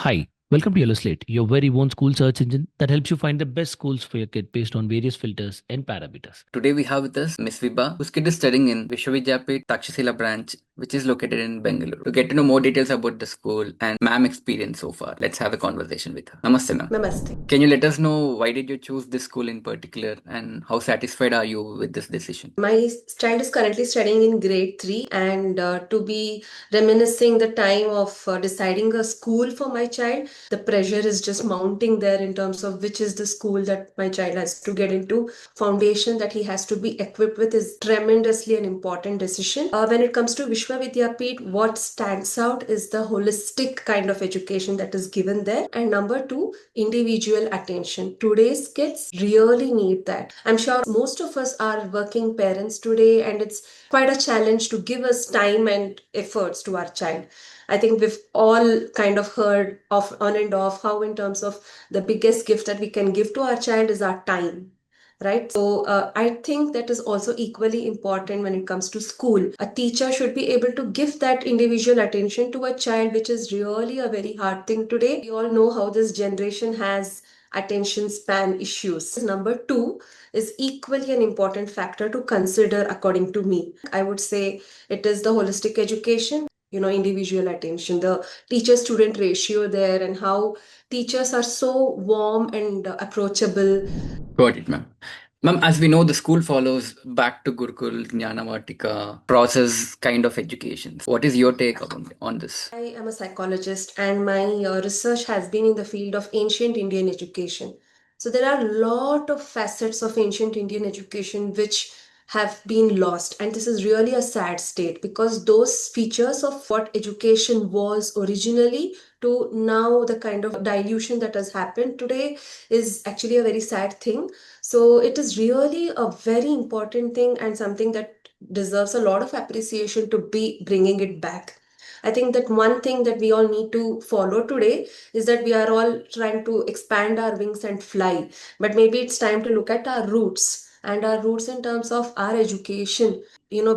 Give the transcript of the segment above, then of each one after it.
Hi, welcome to Yellow Slate, your very own school search engine that helps you find the best schools for your kid based on various filters and parameters. Today we have with us Miss Vibha, whose kid is studying in Vishwa Vidyapeeth Takshashila Branch, which is located in Bengaluru. To get to know more details about the school and ma'am experience so far, let's have a conversation with her. Namaste, ma'am. Namaste. Can you let us know why did you choose this school in particular and how satisfied are you with this decision? My child is currently studying in grade 3, and to be reminiscing the time of deciding a school for my child, the pressure is just mounting there in terms of which is the school that my child has to get into. Foundation that he has to be equipped with is tremendously an important decision. When it comes to Vishwa Vidyapeeth, what stands out is the holistic kind of education that is given there. And number two, individual attention. Today's kids really need that. I'm sure most of us are working parents today, and it's quite a challenge to give us time and efforts to our child. I think we've all kind of heard off on and off how in terms of the biggest gift that we can give to our child is our time. Right. So I think that is also equally important when it comes to school. A teacher should be able to give that individual attention to a child, which is really a very hard thing today. We all know how this generation has attention span issues. Number two is equally an important factor to consider, according to me. I would say it is the holistic education, individual attention, the teacher student ratio there, and how teachers are so warm and approachable. Got it, ma'am. Ma'am, as we know, the school follows back to Gurukul, Jnanavatika process kind of education. What is your take on this? I am a psychologist, and my research has been in the field of ancient Indian education. So there are a lot of facets of ancient Indian education which have been lost, and this is really a sad state because those features of what education was originally to now the kind of dilution that has happened today is actually a very sad thing. So it is really a very important thing and something that deserves a lot of appreciation to be bringing it back. I think that one thing that we all need to follow today is that we are all trying to expand our wings and fly. But maybe it's time to look at our roots, and our roots in terms of our education,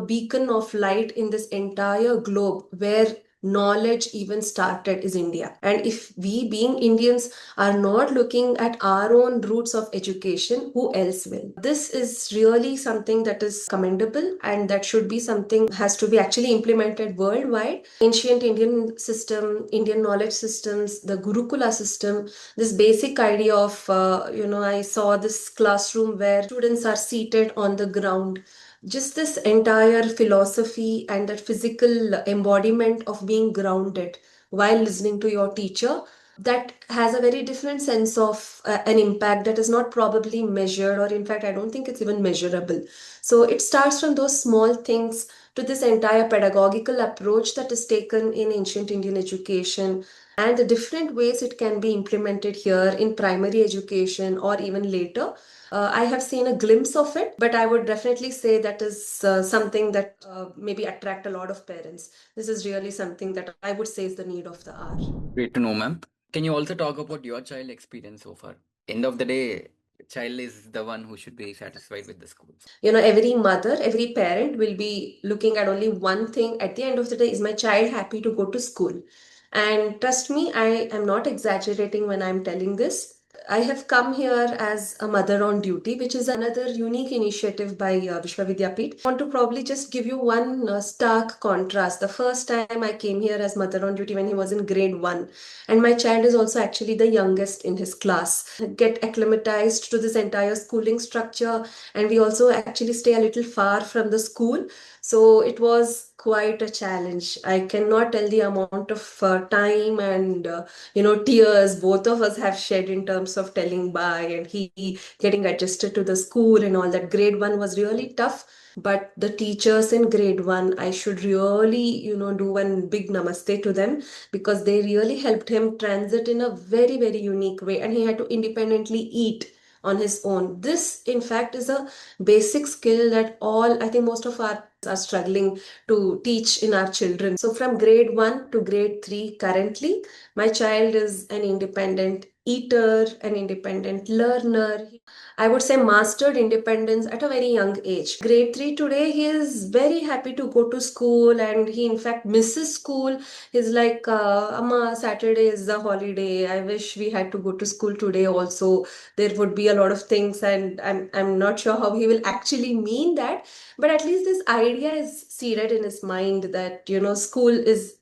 beacon of light in this entire globe where knowledge even started is India. And if we being Indians are not looking at our own roots of education, who else will? This is really something that is commendable, and that should be something has to be actually implemented worldwide. Ancient Indian system, Indian knowledge systems, the Gurukula system, this basic idea of, I saw this classroom where students are seated on the ground. Just this entire philosophy and that physical embodiment of being grounded while listening to your teacher, that has a very different sense of an impact that is not probably measured, or in fact I don't think it's even measurable. So it starts from those small things to this entire pedagogical approach that is taken in ancient Indian education, and the different ways it can be implemented here in primary education or even later. I have seen a glimpse of it, but I would definitely say that is something that maybe attract a lot of parents. This is really something that I would say is the need of the hour. Great to know, ma'am. Can you also talk about your child experience so far? End of the day, child is the one who should be satisfied with the school. Every mother, every parent will be looking at only one thing at the end of the day: is my child happy to go to school? And trust me, I am not exaggerating when I'm telling this. I have come here as a mother on duty, which is another unique initiative by Vishwa Vidyapeeth. I want to probably just give you one stark contrast. The first time I came here as mother on duty when he was in grade 1, and my child is also actually the youngest in his class. Get acclimatized to this entire schooling structure, and we also actually stay a little far from the school. So it was quite a challenge. I cannot tell the amount of time and tears both of us have shed in terms of telling bye and he getting adjusted to the school and all that. Grade 1 was really tough, but the teachers in grade 1, I should really do one big namaste to them, because they really helped him transit in a very, very unique way, and he had to independently eat on his own. This, in fact, is a basic skill that I think most of us are struggling to teach in our children. So from grade 1 to grade 3 currently, my child is an independent eater, an independent learner. I would say mastered independence at a very young age. Grade 3 today, he is very happy to go to school and he in fact misses school. He's like, Amma, Saturday is the holiday. I wish we had to go to school today also. There would be a lot of things and I'm not sure how he will actually mean that. But at least this idea is seated in his mind that, school is,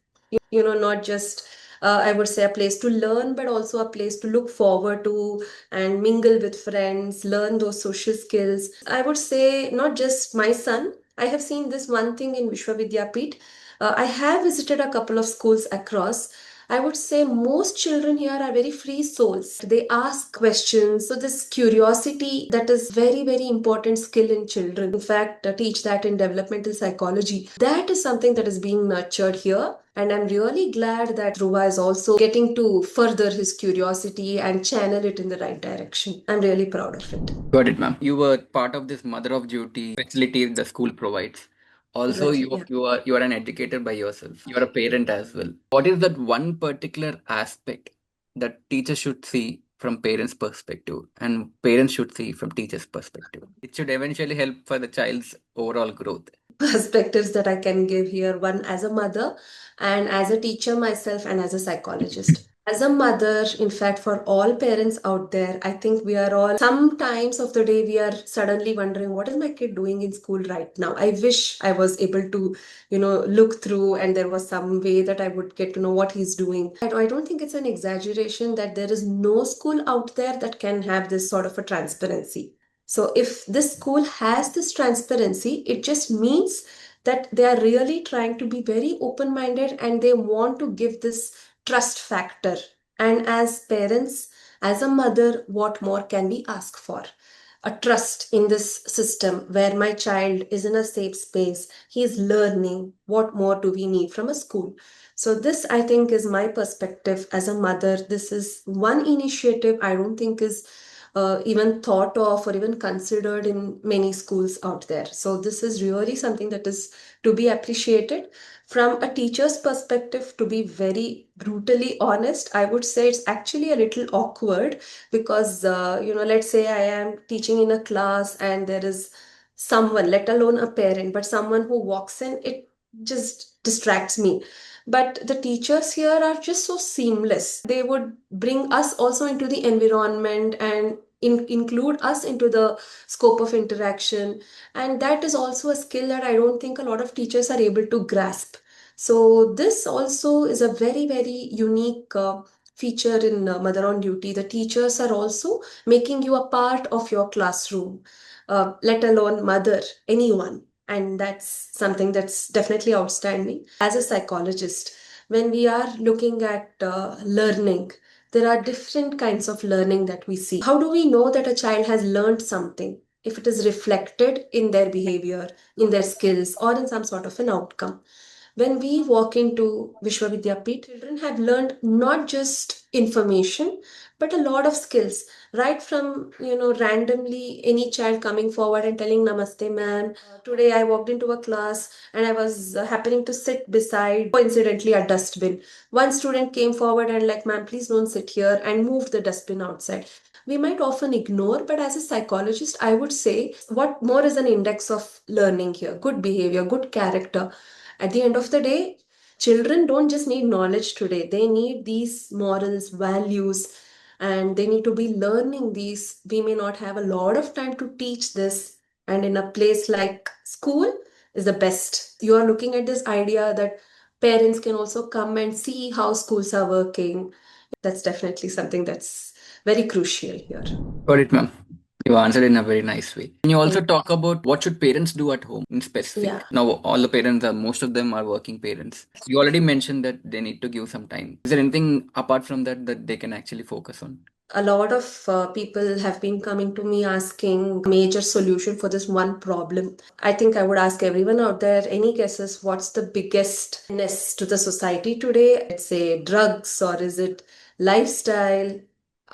not just I would say a place to learn, but also a place to look forward to and mingle with friends, learn those social skills. I would say not just my son. I have seen this one thing in Vishwa Vidyapeeth. I have visited a couple of schools across. I would say most children here are very free souls. They ask questions. So this curiosity, that is very, very important skill in children. In fact, teach that in developmental psychology. That is something that is being nurtured here. And I'm really glad that Dhruva is also getting to further his curiosity and channel it in the right direction. I'm really proud of it. Got it, ma'am. You were part of this mother of duty facility the school provides. Also, Exactly, yeah. you are an educator by yourself. You are a parent as well. What is that one particular aspect that teachers should see from parents' perspective and parents should see from teachers' perspective? It should eventually help for the child's overall growth. Perspectives that I can give here, one as a mother and as a teacher myself and as a psychologist. As a mother, in fact, for all parents out there, I think we are all sometimes of the day we are suddenly wondering, what is my kid doing in school right now? I wish I was able to, look through and there was some way that I would get to know what he's doing. I don't think it's an exaggeration that there is no school out there that can have this sort of a transparency. So if this school has this transparency, it just means that they are really trying to be very open-minded and they want to give this trust factor. And as parents, as a mother, what more can we ask for? A trust in this system where my child is in a safe space, he is learning. What more do we need from a school? So this, I think, is my perspective as a mother. This is one initiative I don't think is even thought of or even considered in many schools out there. So this is really something that is to be appreciated. From a teacher's perspective, to be very brutally honest, I would say it's actually a little awkward because, let's say I am teaching in a class and there is someone, let alone a parent, but someone who walks in, it just distracts me. But the teachers here are just so seamless. They would bring us also into the environment and include us into the scope of interaction. And that is also a skill that I don't think a lot of teachers are able to grasp. So this also is a very, very unique feature in Mother on Duty. The teachers are also making you a part of your classroom, let alone mother, anyone. And that's something that's definitely outstanding. As a psychologist, when we are looking at learning, there are different kinds of learning that we see. How do we know that a child has learned something? If it is reflected in their behavior, in their skills, or in some sort of an outcome. When we walk into Vishwa Vidyapeeth, children have learned not just information, but a lot of skills. Right from, randomly any child coming forward and telling Namaste, ma'am. Today I walked into a class and I was happening to sit beside, coincidentally, a dustbin. One student came forward and like, ma'am, please don't sit here and moved the dustbin outside. We might often ignore, but as a psychologist, I would say what more is an index of learning here? Good behavior, good character. At the end of the day, children don't just need knowledge today. They need these morals, values, and they need to be learning these. We may not have a lot of time to teach this. And in a place like school is the best. You are looking at this idea that parents can also come and see how schools are working. That's definitely something that's very crucial here. Got it, ma'am. You answered in a very nice way. Can you also Thank talk about what should parents do at home in specific? Yeah. Now, all the parents are, most of them are working parents. You already mentioned that they need to give some time. Is there anything apart from that that they can actually focus on? A lot of people have been coming to me asking major solution for this one problem. I think I would ask everyone out there, any guesses, what's the biggest menace to the society today? Let's say drugs or is it lifestyle?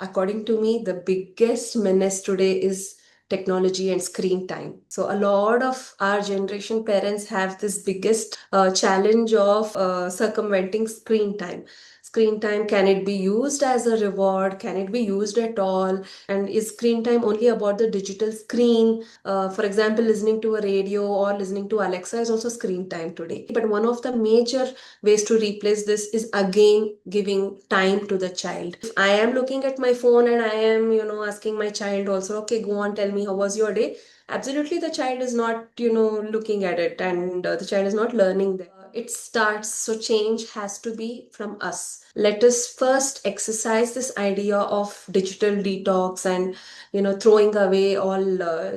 According to me, the biggest menace today is technology and screen time. So a lot of our generation parents have this biggest challenge of circumventing screen time. screen time, can it be used as a reward? Can it be used at all? And is screen time only about the digital screen? For example, listening to a radio or listening to Alexa is also screen time today. But one of the major ways to replace this is again giving time to the child. If I am looking at my phone and I am, asking my child also, okay, go on, tell me how was your day? Absolutely, the child is not, looking at it, and the child is not learning there. It starts, so change has to be from us. Let us first exercise this idea of digital detox and throwing away all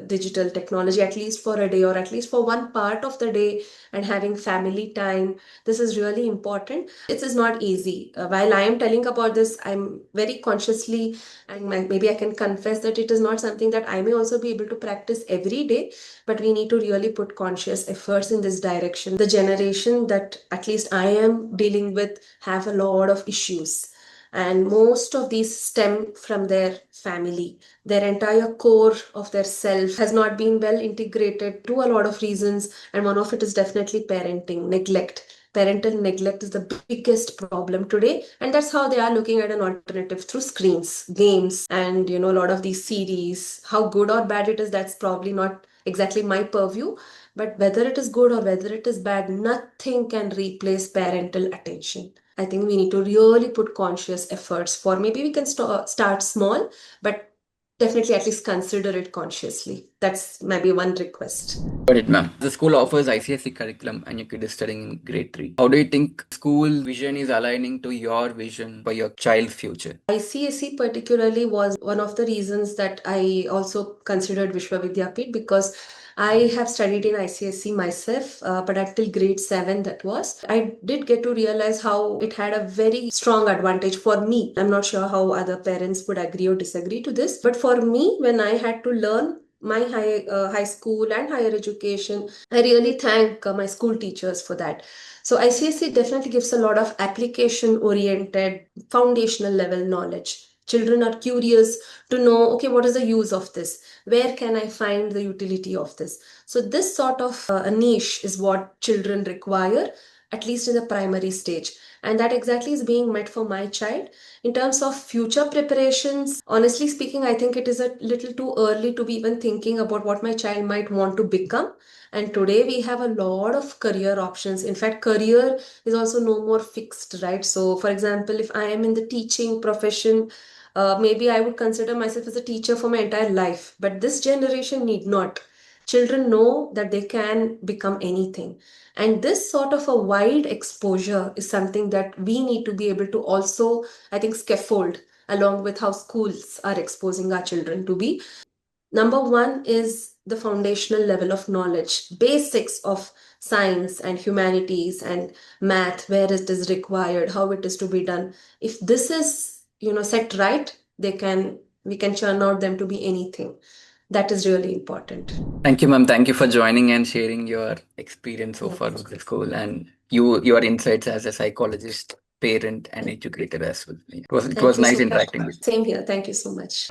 digital technology, at least for a day or at least for one part of the day, and having family time. This is really important. It is not easy. While I am telling about this, I'm very consciously, and maybe I can confess that it is not something that I may also be able to practice every day, but we need to really put conscious efforts in this direction. The generation that at least I am dealing with have a lot of issues, and most of these stem from their family. Their entire core of their self has not been well integrated to a lot of reasons, and one of it is definitely parenting, neglect. Parental neglect is the biggest problem today, and that's how they are looking at an alternative through screens, games, and a lot of these series. How good or bad it is, that's probably not exactly my purview, but whether it is good or whether it is bad, nothing can replace parental attention. I think we need to really put conscious efforts for, maybe we can start small, but definitely at least consider it consciously. That's maybe one request. Got it, ma'am. The school offers ICSE curriculum and your kid is studying in grade 3. How do you think school vision is aligning to your vision for your child's future? ICSE particularly was one of the reasons that I also considered Vishwa Vidyapeeth, because I have studied in ICSE myself, but until grade 7 that was. I did get to realize how it had a very strong advantage for me. I'm not sure how other parents would agree or disagree to this, but for me, when I had to learn my high school and higher education, I really thank my school teachers for that. So ICSE definitely gives a lot of application oriented foundational level knowledge. Children are curious to know, okay, what is the use of this? Where can I find the utility of this? So this sort of a niche is what children require, at least in the primary stage. And that exactly is being met for my child. In terms of future preparations, honestly speaking, I think it is a little too early to be even thinking about what my child might want to become. And today we have a lot of career options. In fact, career is also no more fixed, right? So, for example, if I am in the teaching profession, maybe I would consider myself as a teacher for my entire life. But this generation need not. Children know that they can become anything. And this sort of a wide exposure is something that we need to be able to also, I think, scaffold along with how schools are exposing our children to be. Number one is the foundational level of knowledge, basics of science and humanities and math, where it is required, how it is to be done. If this is, set right, we can churn out them to be anything. That is really important. Thank you, ma'am. Thank you for joining and sharing your experience so far with the school and your insights as a psychologist, parent, and educator as well. It was Thank you nice so much. interacting with you. Same here. Thank you so much.